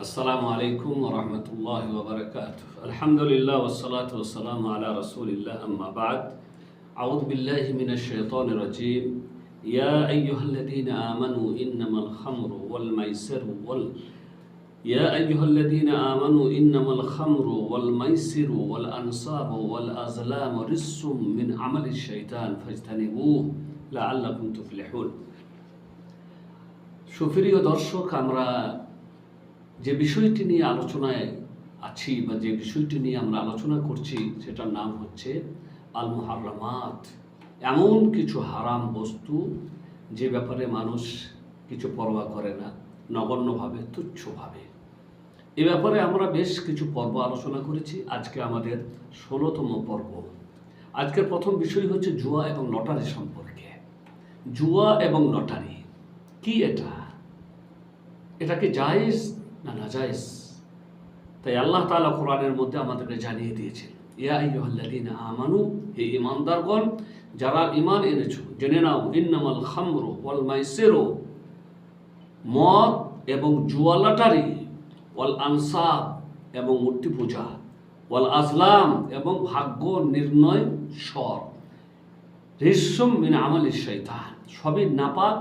আসসালামু আলাইকুম ওয়া রাহমাতুল্লাহি ওয়া বারাকাতুহু। আলহামদুলিল্লাহ ওয়াসসালাতু ওয়াসসালামু আলা রাসূলিল্লাহ, আম্মা বা'দ। আউযু বিল্লাহি মিনাশ শাইতানির রাজীম। ইয়া আইয়ুহাল্লাযীনা আমানু ইন্নামাল খামরু ওয়াল মাইসিরু ওয়াল ইয়া আইয়ুহাল্লাযীনা আমানু ইন্নামাল খামরু ওয়াল মাইসিরু ওয়াল আনসাবু ওয়াল আজলামু রিজসুম মিন আমালিশ শাইতান ফাজতানিবুহু লাআল্লাকুম তুফলিহুন। সুপ্রিয় দর্শক, আমরা যে বিষয়টি নিয়ে আলোচনায় আছি বা যে বিষয়টি নিয়ে আমরা আলোচনা করছি সেটার নাম হচ্ছে আল মুহাররামাত। এমন কিছু হারাম বস্তু যে ব্যাপারে মানুষ কিছু পরোয়া করে না, নগণ্যভাবে, তুচ্ছভাবে। এ ব্যাপারে আমরা বেশ কিছু পর্ব আলোচনা করেছি। আজকে আমাদের 16তম পর্ব। আজকের প্রথম বিষয় হচ্ছে জুয়া এবং লটারি সম্পর্কে। জুয়া এবং লটারি কি? এটা কি জায়েজ না নাজায়েজ? তাই আল্লাহ তাআলা কোরআনের মধ্যে আমাদেরকে জানিয়ে দিয়েছেন, ইয়া আইয়ুহাল্লাযীনা আমানু, হে ঈমানদারগণ, যারা ঈমান এনেছো, জেনে নাও, ইন্নামাল খামরু ওয়াল মাইসিরু, মদ এবং জুয়া লটারি, ওয়াল আনসাব এবং মূর্তি পূজা, ওয়াল আজলাম এবং ভাগ্য নির্ণয় স্বর, রিজসুম মিন আমালিশ শাইতান, সবই নাপাক,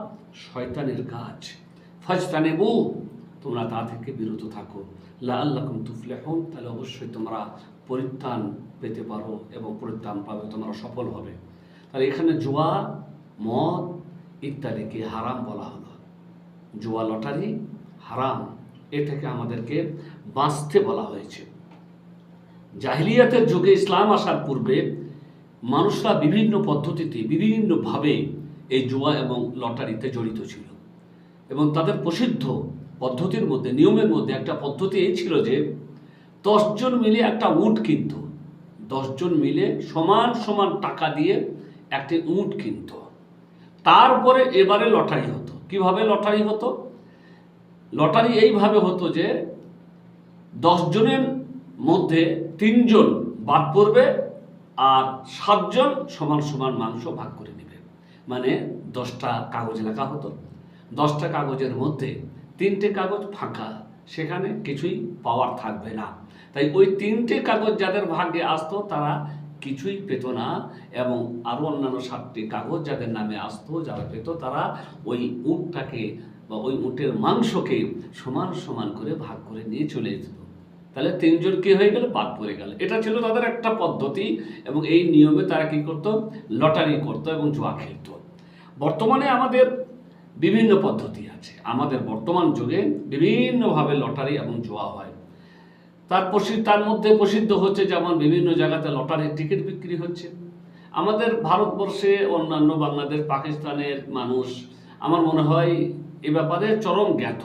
শয়তানের কাজ। ফাজতানিবু, তোমরা তা থেকে বিরত থাকো। লাআল্লাকুম তুফলিহুন, তাহলে অবশ্যই তোমরা পরিত্রাণ পেতে পারো এবং পরিত্রাণ পাবে, তোমরা সফল হবে। তাহলে এখানে জুয়া, মদ ইত্যাদিকে হারাম বলা হলো। জুয়া লটারি হারাম, এ থেকে আমাদেরকে বাঁচতে বলা হয়েছে। জাহিলিয়াতের যুগে, ইসলাম আসার পূর্বে মানুষরা বিভিন্ন পদ্ধতিতে, বিভিন্নভাবে এই জুয়া এবং লটারিতে জড়িত ছিল। এবং তাদের প্রসিদ্ধ পদ্ধতির মধ্যে, নিয়মের মধ্যে একটা পদ্ধতি এই ছিল যে 10 জন মিলে একটা উট কিনত। 10 জন মিলে সমান সমান টাকা দিয়ে একটি উট কিনত। তারপরে এবারে লটারি হতো। কিভাবে লটারি হতো? লটারি এইভাবে হতো যে 10 জনের মধ্যে 3 জন বাদ পড়বে আর 7 জন সমান সমান মাংস ভাগ করে নেবে। মানে 10টা কাগজ লেখা হতো। 10টা কাগজের মধ্যে 3টে কাগজ ফাঁকা, সেখানে কিছুই পাওয়ার থাকবে না। তাই ওই 3টে কাগজ যাদের ভাগ্যে আসতো তারা কিছুই পেত না, এবং আরও অন্যান্য 7টি কাগজ যাদের নামে আসতো, যারা পেত, তারা ওই উটটাকে বা ওই উটের মাংসকে সমান সমান করে ভাগ করে নিয়ে চলে যেত। তাহলে 3 জন কি হয়ে গেল? বাদ পড়ে গেল। এটা ছিল তাদের একটা পদ্ধতি, এবং এই নিয়মে তারা কি করত? লটারি করত এবং জুয়া খেলত। বর্তমানে আমাদের বিভিন্ন পদ্ধতি আছে। আমাদের বর্তমান যুগে বিভিন্নভাবে লটারি এবং জুয়া হয়। তার মধ্যে প্রসিদ্ধ হচ্ছে, যেমন বিভিন্ন জায়গাতে লটারির টিকিট বিক্রি হচ্ছে। আমাদের ভারতবর্ষে, অন্যান্য বাংলাদেশ, পাকিস্তানের মানুষ আমার মনে হয় এ ব্যাপারে চরম জ্ঞাত।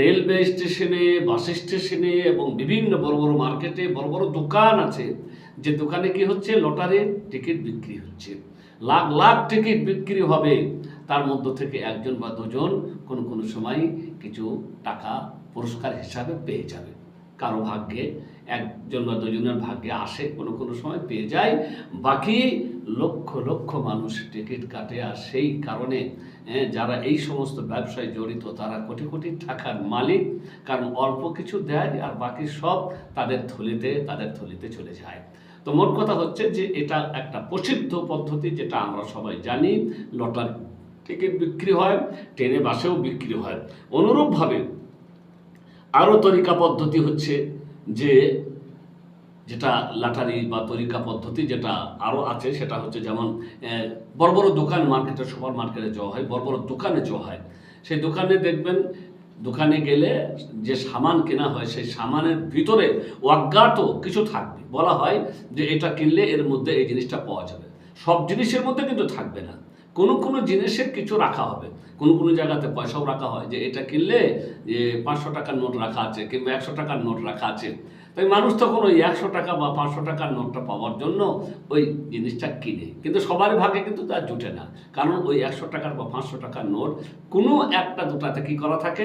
রেলওয়ে স্টেশনে, বাস স্টেশনে এবং বিভিন্ন বড় বড় মার্কেটে বড় বড় দোকান আছে, যে দোকানে কি হচ্ছে? লটারির টিকিট বিক্রি হচ্ছে। লাখ লাখ টিকিট বিক্রি হবে, তার মধ্য থেকে 1 জন বা 2 জন কোনো সময় কিছু টাকা পুরস্কার হিসাবে পেয়ে যাবে। কারো ভাগ্যে 1 জন বা 2 জনের ভাগ্যে আসে, কোনো সময় পেয়ে যায়। বাকি লক্ষ লক্ষ মানুষ টিকিট কাটে। আর সেই কারণে যারা এই সমস্ত ব্যবসায় জড়িত তারা কোটি কোটি টাকার মালিক, কারণ অল্প কিছু দেয় আর বাকি সব তাদের থলিতে চলে যায়। তো মোট কথা হচ্ছে যে এটা একটা প্রসিদ্ধ পদ্ধতি, যেটা আমরা সবাই জানি। লটারি টিকিট বিক্রি হয়, ট্রেনে বাসেও বিক্রি হয়। অনুরূপভাবে আরও তরিকা পদ্ধতি হচ্ছে যেটা লটারি বা তরিকা পদ্ধতি যেটা আরও আছে, সেটা হচ্ছে যেমন বড় বড় দোকান, মার্কেটে, সুপার মার্কেটে যাওয়া হয়, বড় বড় দোকানে যাওয়া হয়। সেই দোকানে দেখবেন, দোকানে গেলে যে সামান কেনা হয়, সেই সামানের ভিতরে অজ্ঞাত কিছু থাকবে। বলা হয় যে এটা কিনলে এর মধ্যে এই জিনিসটা পাওয়া যাবে। সব জিনিসের মধ্যে কিন্তু থাকবে না, কোনো জিনিসের কিছু রাখা হবে। কোনো জায়গাতে পয়সাও রাখা হয়, যে এটা কিনলে যে 500 টাকার নোট রাখা আছে কিংবা 100 টাকার নোট রাখা আছে। তাই মানুষ তখন ওই 100 টাকা বা 500 টাকার নোটটা পাওয়ার জন্য ওই জিনিসটা কিনে, কিন্তু সবার ভাগে কিন্তু তা জুটে না। কারণ ওই 100 টাকার বা 500 টাকার নোট কোনো একটা দুটাতে কী করা থাকে?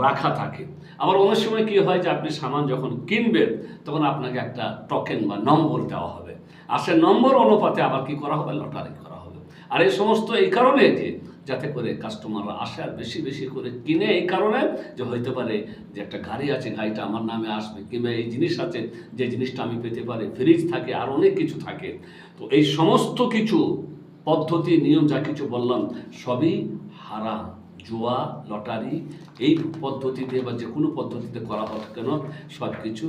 রাখা থাকে। আবার অনেক সময় কী হয় যে আপনি সামান যখন কিনবেন তখন আপনাকে একটা টোকেন বা নম্বর দেওয়া হবে, আর সে নম্বর অনুপাতে আবার কী করা হবে? লটারি করা হবে। আর এই সমস্ত এই কারণে যে যাতে করে কাস্টমাররা আসে আর বেশি বেশি করে কিনে, এই কারণে যে হইতে পারে যে একটা গাড়ি আছে, গাড়িটা আমার নামে আসবে, কিংবা এই জিনিস আছে যে জিনিসটা আমি পেতে পারি, ফ্রিজ থাকে, আর অনেক কিছু থাকে। তো এই সমস্ত কিছু পদ্ধতি, নিয়ম যা কিছু বললাম সবই হারাম। জুয়া, লটারি এই পদ্ধতিতে বা যে কোনো পদ্ধতিতে করা হোক কেন সব কিছু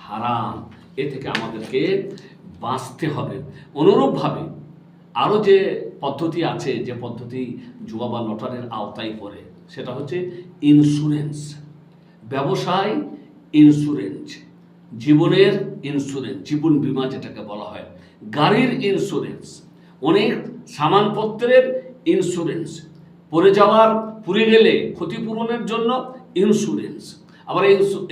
হারাম। এ থেকে আমাদেরকে বাঁচতে হবে। অনুরূপভাবে আরও যে পদ্ধতি আছে, যে পদ্ধতি জুয়া বা লটারির আওতায় পড়ে, সেটা হচ্ছে ইন্স্যুরেন্স, ব্যবসায় ইন্স্যুরেন্স, জীবনের ইন্স্যুরেন্স, জীবন বীমা যেটাকে বলা হয়, গাড়ির ইন্স্যুরেন্স, অনেক সামানপত্রের ইন্স্যুরেন্স, পুড়ে গেলে ক্ষতিপূরণের জন্য ইন্স্যুরেন্স। আবার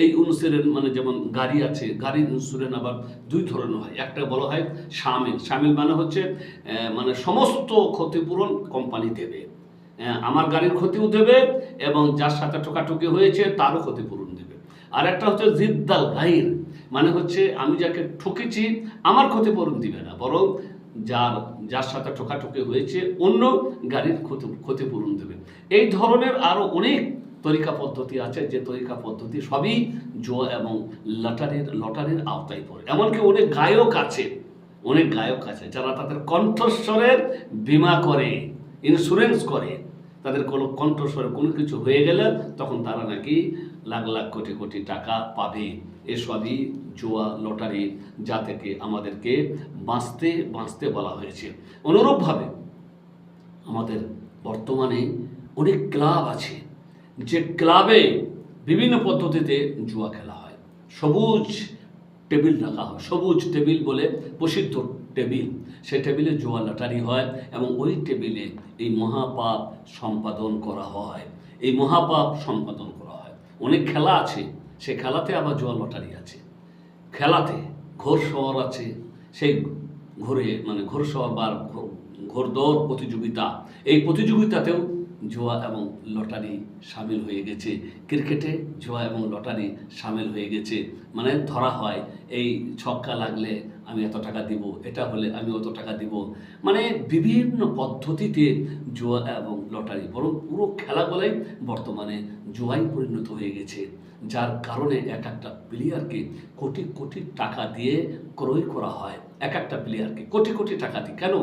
এই ইন্স্যুরেন্স মানে যেমন গাড়ি আছে, গাড়ির ইন্স্যুরেন্স আবার দুই ধরনের হয়। একটা বলা হয় শামিল। শামিল মানে হচ্ছে মানে সমস্ত ক্ষতিপূরণ কোম্পানি দেবে, আমার গাড়ির ক্ষতিও দেবে এবং যার সাথে ঠোকাঠুকি হয়েছে তারও ক্ষতিপূরণ দেবে। আর একটা হচ্ছে জিদ্দাল গাইর, মানে হচ্ছে আমি যাকে ঠকেছি আমার ক্ষতিপূরণ দিবে না, বরং যার সাথে ঠোকাঠুকি হয়েছে অন্য গাড়ির ক্ষতিপূরণ দেবে। এই ধরনের আরও অনেক তরিকা পদ্ধতি আছে, যে তরিকা পদ্ধতি সবই জুয়া এবং লটারির আওতায় পড়ে। এমনকি অনেক গায়ক আছে যারা তাদের কণ্ঠস্বরের বীমা করে, ইন্স্যুরেন্স করে। তাদের কোনো কণ্ঠস্বরে কোনো কিছু হয়ে গেলে তখন তারা নাকি লাখ লাখ কোটি কোটি টাকা পাবে। এসবই জুয়া, লটারি, যা থেকে আমাদেরকে বাঁচতে বলা হয়েছে। অনুরূপভাবে আমাদের বর্তমানে অনেক ক্লাব আছে, যে ক্লাবে বিভিন্ন পদ্ধতিতে জুয়া খেলা হয়। সবুজ টেবিল রাখা হয়, সবুজ টেবিল বলে প্রসিদ্ধ টেবিল, সেই টেবিলে জুয়া লটারি হয় এবং ওই টেবিলে এই মহাপাপ সম্পাদন করা হয়। অনেক খেলা আছে, সেই খেলাতে আবার জুয়া লটারি আছে। খেলাতে ঘোড়সওয়ার আছে, সেই ঘোড়সওয়ার বা ঘোড়দৌড় প্রতিযোগিতা, এই প্রতিযোগিতাতেও জুয়া এবং লটারি সামিল হয়ে গেছে। ক্রিকেটে জুয়া এবং লটারি সামিল হয়ে গেছে। মানে ধরা হয় এই ছক্কা লাগলে আমি এত টাকা দিব, এটা হলে আমি অত টাকা দিব। মানে বিভিন্ন পদ্ধতিতে জুয়া এবং লটারি, বরং পুরো খেলাগুলোই বর্তমানে জুয়ায় পরিণত হয়ে গেছে। যার কারণে এক একটা প্লেয়ারকে কোটি কোটি টাকা দিয়ে ক্রয় করা হয়। এক একটা প্লেয়ারকে কোটি কোটি টাকা দিয়ে। কেন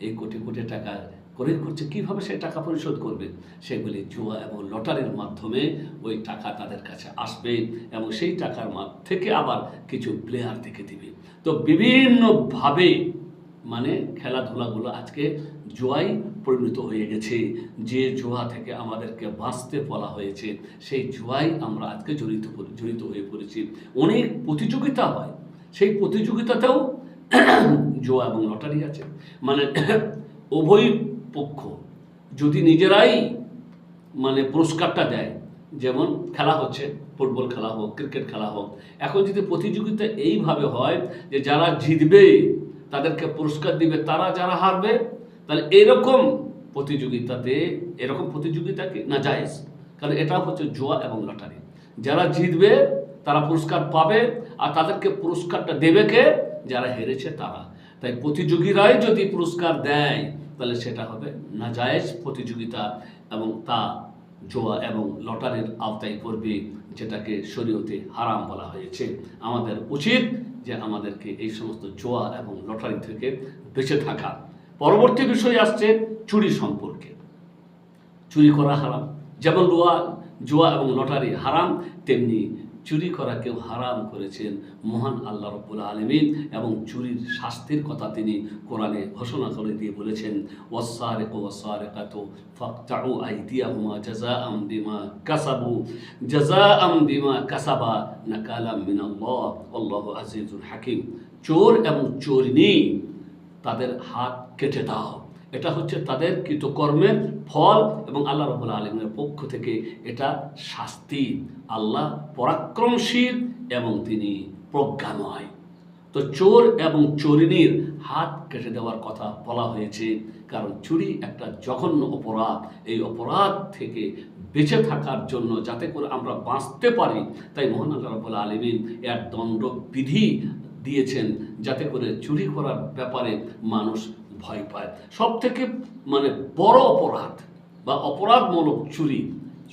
এই কোটি কোটি টাকা ক্রয় করছে? কীভাবে সে টাকা পরিশোধ করবে? সেগুলি জুয়া এবং লটারির মাধ্যমে ওই টাকা তাদের কাছে আসবে এবং সেই টাকার থেকে আবার কিছু প্লেয়ার থেকে দিবে। তো বিভিন্নভাবে মানে খেলাধুলাগুলো আজকে জুয়ায় পরিণত হয়ে গেছে। যে জুয়া থেকে আমাদেরকে বাঁচতে বলা হয়েছে, সেই জুয়ায় আমরা আজকে জড়িত হয়ে পড়েছি। অনেক প্রতিযোগিতা হয়, সেই প্রতিযোগিতাতেও জুয়া এবং লটারি আছে। মানে উভয় পক্ষ যদি নিজেরাই মানে পুরস্কারটা দেয়, যেমন খেলা হচ্ছে, ফুটবল খেলা হোক, ক্রিকেট খেলা হোক, এখন যদি প্রতিযোগিতা এইভাবে হয় যে যারা জিতবে তাদেরকে পুরস্কার দিবে, তারা যারা হারবে, তাহলে এরকম প্রতিযোগিতা কি না জায়েজ? কারণ এটা হচ্ছে জুয়া এবং লটারি। যারা জিতবে তারা পুরস্কার পাবে, আর তাদেরকে পুরস্কারটা দেবে কে? যারা হেরেছে তারা। তাই প্রতিযোগীরাই যদি পুরস্কার দেয় তাহলে সেটা হবে নাজায়েজ প্রতিযোগিতা এবং তা জুয়া এবং লটারির আওতায় পড়বে, যেটাকে শরীয়তে হারাম বলা হয়েছে। আমাদের উচিত যে আমাদেরকে এই সমস্ত জুয়া এবং লটারি থেকে বেঁচে থাকা। পরবর্তী বিষয় আসছে চুরি সম্পর্কে। চুরি করা হারাম। যেমন জুয়া এবং লটারি হারাম, তেমনি চুরি করাকেও হারাম করেছেন মহান আল্লাহ রাব্বুল আলামিন। এবং চুরির শাস্তির কথা তিনি কোরআনে ঘোষণা করে দিয়ে বলেছেন, ওয়াস-সারিকু ওয়াস-সারিকাতু ফাকতাউ আইদিয়াহুমা জাযাআম বিমা কাসাবা নাকালাম মিনাল্লাহ আল্লাহু আজিজুল হাকিম। চোর এবং চোরনি তাদের হাত কেটে দাও, এটা হচ্ছে তাদের কৃতকর্মের ফল এবং আল্লাহ রাব্বুল আলামিনের পক্ষ থেকে এটা শাস্তি। আল্লাহ পরাক্রমশীল এবং তিনি প্রজ্ঞাময়। তো চোর এবং চোরিনীর হাত কেটে দেওয়ার কথা বলা হয়েছে, কারণ চুরি একটা জঘন্য অপরাধ। এই অপরাধ থেকে বেঁচে থাকার জন্য, যাতে করে আমরা বাঁচতে পারি, তাই মহান আল্লাহ রাব্বুল আলামিন এর দণ্ডবিধি দিয়েছেন, যাতে করে চুরি করার ব্যাপারে মানুষ ভয় পায়। সব থেকে মানে বড় অপরাধ বা অপরাধমূলক চুরি,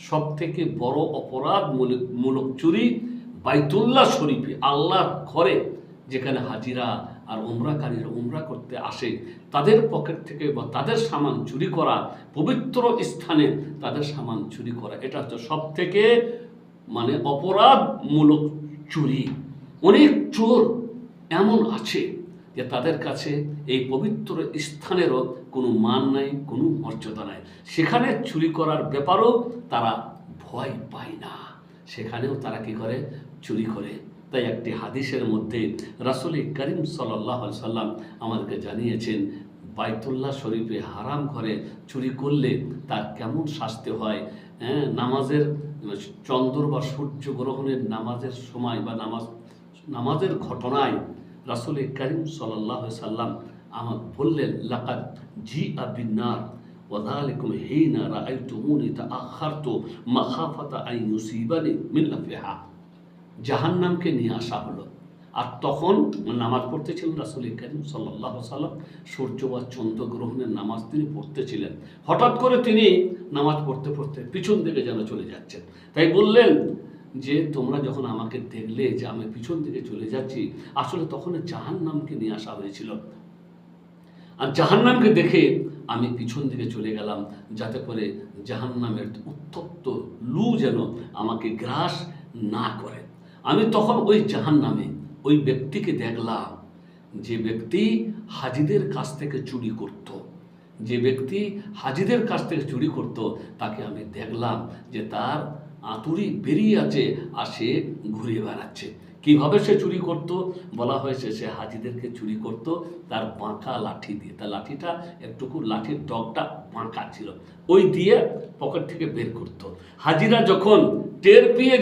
সব থেকে বড় অপরাধমূলক চুরি বাইতুল্লাহ শরীফে, আল্লাহর ঘরে, যেখানে হাজিরা আর উমরাকারীরা উমরা করতে আসে তাদের পকেট থেকে বা তাদের সামান চুরি করা, পবিত্র স্থানে তাদের সামান চুরি করা, এটা হচ্ছে সব থেকে অপরাধমূলক চুরি। অনেক চোর এমন আছে যে তাদের কাছে এই পবিত্র স্থানেরও কোনো মান নাই, কোনো মর্যাদা নাই, সেখানে চুরি করার ব্যাপারেও তারা ভয় পায় না, সেখানেও তারা কি করে? চুরি করে। তাই একটি হাদিসের মধ্যে রাসূল করিম সাল্লাল্লাহু আলাইহি সাল্লাম আমাদেরকে জানিয়েছেন, বাইতুল্লাহ শরীফে হারাম ঘরে চুরি করলে তার কেমন শাস্তি হয়। নামাজের চন্দ্র বা সূর্য গ্রহণের নামাজের সময় বা নামাজের ঘটনায় রাসূল করিম সাল্লাল্লাহু আলাইহি সাল্লাম আমার বললেন, লাকাদ জিআ বিন্নার ওয়া যালিকুম হিনা রাআইতুমুনি তাআখারতু মাখাফাতা আন ইউসিবানি মিন লাফিহা। জাহান্নামকে নিয়ে আসা হলো, আর তখন নামাজ পড়তেছিলেন রাসূল করিম সাল্লাল্লাহু আলাইহি সাল্লাম, সূর্য বা চন্দ্র গ্রহণের নামাজ তিনি পড়তেছিলেন। হঠাৎ করে তিনি নামাজ পড়তে পড়তে পিছন দিকে যেন চলে যাচ্ছেন। তাই বললেন যে তোমরা যখন আমাকে দেখলে যে আমি পিছন দিকে চলে যাচ্ছি, আসলে তখন জাহান্নামকে নিয়ে আসা হয়েছিল, আর জাহান্নামকে দেখে আমি পিছন দিকে চলে গেলাম, যাতে করে জাহান্নামের উত্তপ্ত লু যেন আমাকে গ্রাস না করে। আমি তখন ওই জাহান্নামে ওই ব্যক্তিকে দেখলাম, যে ব্যক্তি হাজিদের কাছ থেকে চুরি করত, যে ব্যক্তি হাজিদের কাছ থেকে চুরি করত, তাকে আমি দেখলাম যে তার আঁতুড়ি বেরিয়ে আছে আর সে ঘুরে বেড়াচ্ছে। কিভাবে সে চুরি করত? বলা হয়েছে সে হাজিদেরকে চুরি করত তার বাঁকা লাঠি দিয়ে। তার লাঠিটা একটুকু, লাঠির ডগটা বাঁকা ছিল, ওই দিয়ে পকেট থেকে বের করত। হাজিরা যখন টের পেয়ে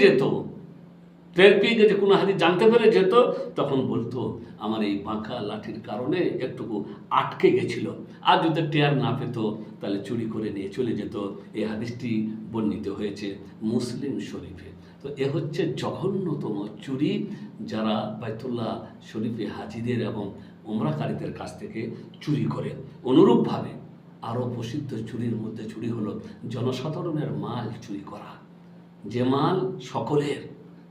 গেছে, কোনো হাজি জানতে পেরে যেত, তখন বলতো আমার এই বাঁকা লাঠির কারণে একটুকু আটকে গেছিল, আর যদি টের না পেত তাহলে চুরি করে নিয়ে চলে যেত। এই হাদিসটি বর্ণিত হয়েছে মুসলিম শরীফে। তো এ হচ্ছে জঘন্যতম চুরি, যারা বাইতুল্লাহ শরীফে হাজিদের এবং উমরাকারীদের কাছ থেকে চুরি করে। অনুরূপভাবে আরও প্রসিদ্ধ চুরির মধ্যে চুরি হলো জনসাধারণের মাল চুরি করা, যে মাল সকলের,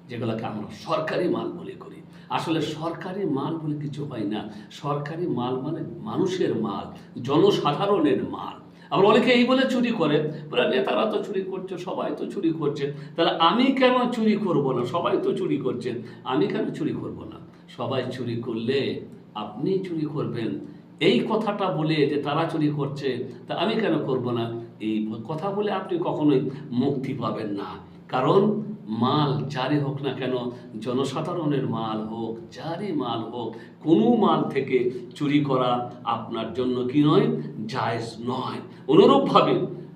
যেগুলোকে আমরা সরকারি মাল বলে করি। আসলে সরকারি মাল বলে কিছু হয় না, সরকারি মাল মানে মানুষের মাল, জনসাধারণের মাল। আবার অনেকে এই বলে চুরি করে, বলে নেতারা তো চুরি করছে, সবাই তো চুরি করছে, তাহলে আমি কেন চুরি করব না? সবাই তো চুরি করছেন, আমি কেন চুরি করব না? সবাই চুরি করলে আপনি চুরি করবেন, এই কথাটা বলে যে তারা চুরি করছে তা আমি কেন করব না, এই কথা বলে আপনি কখনোই মুক্তি পাবেন না। কারণ মাল যারই হোক না কেন, জনসাধারণের মাল হোক, যারই মাল হোক, কোনো মাল থেকে চুরি করা আপনার জন্য কি নয়? জায়েজ নয়। অনুরূপভাবে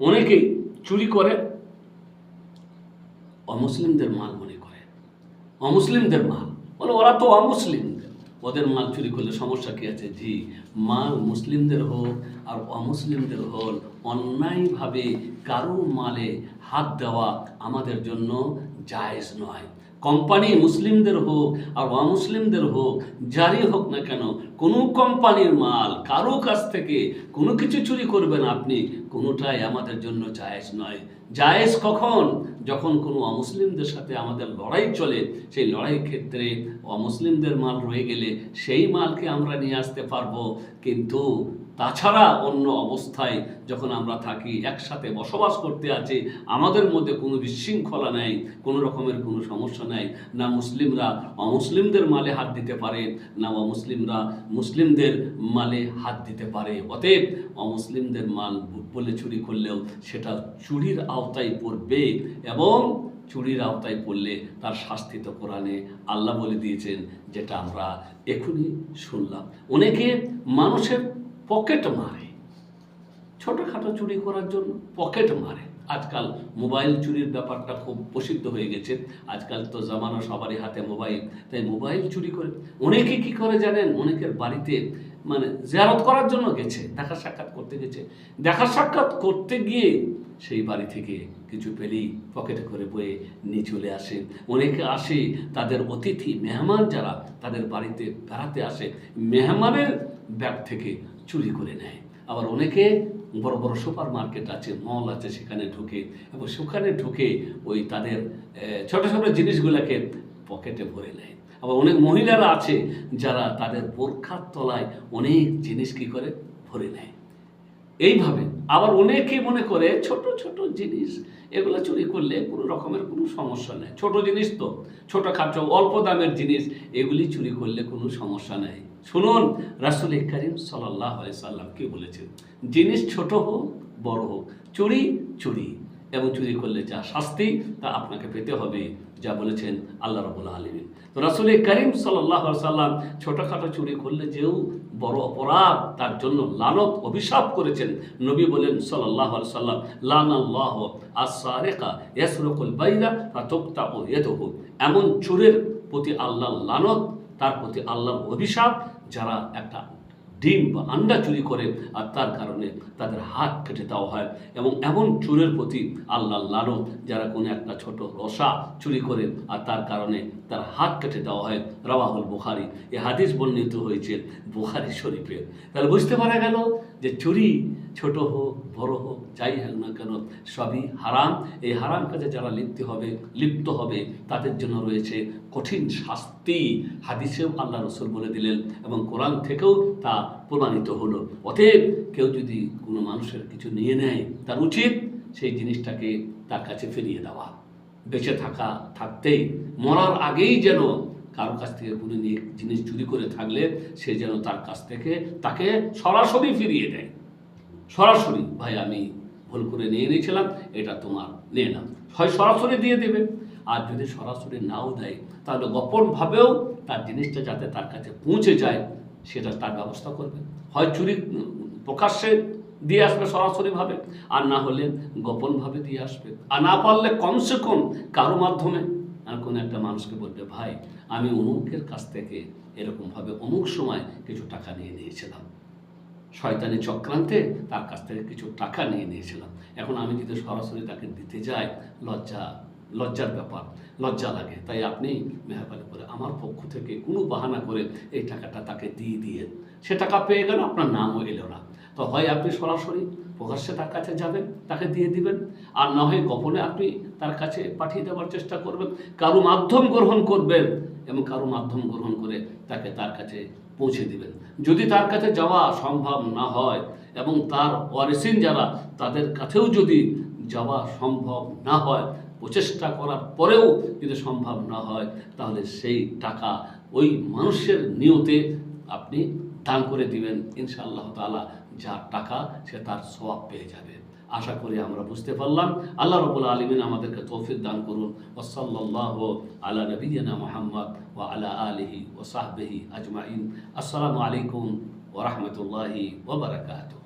অনেকেই চুরি করে অমুসলিমদের মাল মনে করে, অমুসলিমদের মাল বলে ওরা তো অমুসলিম, ওদের মাল চুরি করলে সমস্যা কী আছে? জি, মাল মুসলিমদের হোক আর অমুসলিমদের হোক, অন্যায়ভাবে কারো মালে হাত দেওয়া আমাদের জন্য জায়েজ নয়। কোম্পানি মুসলিমদের হোক আর অমুসলিমদের হোক, যারই হোক না কেন, কোনো কোম্পানির মাল কারো কাছ থেকে কোনো কিছু চুরি করবেন আপনি, কোনোটাই আমাদের জন্য জায়েজ নয়। জায়েজ কখন? যখন কোনো অমুসলিমদের সাথে আমাদের লড়াই চলে, সেই লড়াই ক্ষেত্রে অমুসলিমদের মাল রয়ে গেলে সেই মালকে আমরা নিয়ে আসতে পারবো। কিন্তু তাছাড়া অন্য অবস্থায় যখন আমরা থাকি, একসাথে বসবাস করতে আছি, আমাদের মধ্যে কোনো বিশৃঙ্খলা নেই, কোনো রকমের কোনো সমস্যা নেই, না মুসলিমরা অমুসলিমদের মালে হাত দিতে পারে, না অমুসলিমরা মুসলিমদের মালে হাত দিতে পারে। অতএব অমুসলিমদের মাল বলে চুরি করলেও সেটা চুরির আওতায় পড়বে, এবং চুরির আওতায় পড়লে তার শাস্তি তো কোরআনে আল্লাহ বলে দিয়েছেন, যেটা আমরা এখনই শুনলাম। অনেকে মানুষের পকেট মারে, ছোটোখাটো চুরি করার জন্য পকেট মারে। আজকাল মোবাইল চুরির ব্যাপারটা খুব প্রসিদ্ধ হয়ে গেছে, আজকাল তো জামানো সবারই হাতে মোবাইল, তাই মোবাইল চুরি করে। অনেকে কি করে জানেন? অনেকের বাড়িতে জিয়ারত করার জন্য গেছে, দেখা সাক্ষাৎ করতে গেছে, দেখা সাক্ষাৎ করতে গিয়ে সেই বাড়ি থেকে কিছু পেলেই পকেটে করে বয়ে নিয়ে চলে আসে। অনেকে আসে তাদের অতিথি মেহমান যারা তাদের বাড়িতে বেড়াতে আসে, মেহমানের ব্যাগ থেকে চুরি করে নেয়। আবার অনেকে বড় বড় সুপার মার্কেট আছে, মল আছে, সেখানে ঢুকে এবং সেখানে ঢুকে ওই তাদের ছোট ছোট জিনিসগুলোকে পকেটে ভরে নেয়। আবার অনেক মহিলারা আছে যারা তাদের বোরখার তলায় অনেক জিনিস কী করে ভরে নেয়। এইভাবে আবার অনেকে মনে করে ছোট ছোট জিনিস এগুলো চুরি করলে কোনো রকমের কোনো সমস্যা নেই, ছোট জিনিস তো, ছোটোখাটো অল্প দামের জিনিস, এগুলি চুরি করলে কোনো সমস্যা নেই। শুনুন, রাসূল করিম সাল্লাল্লাহু আলাইহি সাল্লাম কি বলেছেন, জিনিস ছোট হোক বড় হোক, চুরি চুরি, এবং চুরি করলে যা শাস্তি তা আপনাকে পেতে হবে, যা বলেছেন আল্লাহ রাব্বুল আলামিন। তো রাসূল করিম সাল্লাল্লাহু আলাইহি সাল্লাম ছোটোখাটো চুরি করলে যেও বড় অপরাধ, তার জন্য লানত অভিশাপ করেছেন। নবী বলেন সাল্লাল্লাহু আলাইহি সাল্লাম, লানাল্লাহু আস-সারিকা ইয়াসরুকুল বাইরা ফাতুকতাউ ইয়াদুহু। এমন চোরের প্রতি আল্লাহর লানত, তার প্রতি আল্লাহর অভিশাপ, যারা একটা ডিম বা আন্ডা চুরি করে আর তার কারণে তাদের হাত কেটে দেওয়া হয়। এবং এমন চোরের প্রতি আল্লাহর লানত, যারা কোনো একটা ছোট রসা চুরি করে আর তার কারণে তার হাত কেটে দেওয়া হয়। রাওয়াহুল বুখারী, এই হাদিস বর্ণিত হয়েছে বুখারী শরীফে। তাহলে বুঝতে পারা গেল যে চুরি ছোট হোক বড় হোক যাই হোক না কেন সবই হারাম। এই হারাম কাজে যারা লিপ্ত হবে তাদের জন্য রয়েছে কঠিন শাস্তি। হাদিসেও আল্লাহ রসুল বলে দিলেন এবং কোরআন থেকেও তা প্রমাণিত হলো। অতএব কেউ যদি কোনো মানুষের কিছু নিয়ে নেয়, তার উচিত সেই জিনিসটাকে তার কাছে ফিরিয়ে দেওয়া। বেঁচে থাকতেই মরার আগেই যেন কারো কাছ থেকে কোনো জিনিস চুরি করে থাকলে সে যেন তার কাছ থেকে তাকে সরাসরি ফিরিয়ে দেয়। সরাসরি, ভাই আমি ভুল করে নিয়ে নিয়েছিলাম, এটা তোমার, নিয়ে নাও। হয় সরাসরি দিয়ে দেবে, আর যদি সরাসরি নাও দেয় তাহলে গোপনভাবেও তার জিনিসটা যাতে তার কাছে পৌঁছে যায় সেটা তার ব্যবস্থা করবে। হয় চুরি প্রকাশ্যে দিয়ে আসবে সরাসরিভাবে, আর না হলে গোপনভাবে দিয়ে আসবে। আর না পারলে কমসে কম কারো মাধ্যমে আর কোনো একটা মানুষকে বলবে, ভাই আমি অমুকের কাছ থেকে এরকমভাবে অমুক সময় কিছু টাকা নিয়ে নিয়েছিলাম, শয়তানি চক্রান্তে তার কাছ থেকে কিছু টাকা নিয়ে নিয়েছিলাম। এখন আমি যদি সরাসরি তাকে দিতে যাই, লজ্জার ব্যাপার, লজ্জা লাগে। তাই আপনি মেহরবানি করে আমার পক্ষ থেকে কোনো বাহানা করে এই টাকাটা তাকে দিয়ে সে টাকা পেয়ে গেল, আপনার নামও এলো না। তো হয় আপনি সরাসরি প্রকাশ্যে তার কাছে যাবেন, তাকে দিয়ে দিবেন, আর না হয় গোপনে আপনি তার কাছে পাঠিয়ে দেওয়ার চেষ্টা করবেন, কারো মাধ্যম গ্রহণ করবেন এবং কারো মাধ্যম গ্রহণ করে তাকে তার কাছে পৌঁছে দিবেন। যদি তার কাছে যাওয়া সম্ভব না হয় এবং তার ওয়ারিসিন যারা, তাদের কাছেও যদি যাওয়া সম্ভব না হয়, প্রচেষ্টা করার পরেও যদি সম্ভব না হয়, তাহলে সেই টাকা ওই মানুষের নিয়তে আপনি দান করে দিবেন। ইনশাআল্লাহ তাআলা যার টাকা সে তার সওয়াব পেয়ে যাবে। আশা করি আমরা বুঝতে পারলাম। আল্লাহ রাব্বুল আলামিন আমাদেরকে তৌফিক দান করুন। ওয়া সাল্লাল্লাহু আলা নবিয়িনা মুহাম্মদ ওয়া আলা আলিহি ওয়া সাহবিহি আজমাইন। আসসালামু আলাইকুম ওয়া রাহমাতুল্লাহি ওয়া বারাকাতুহু।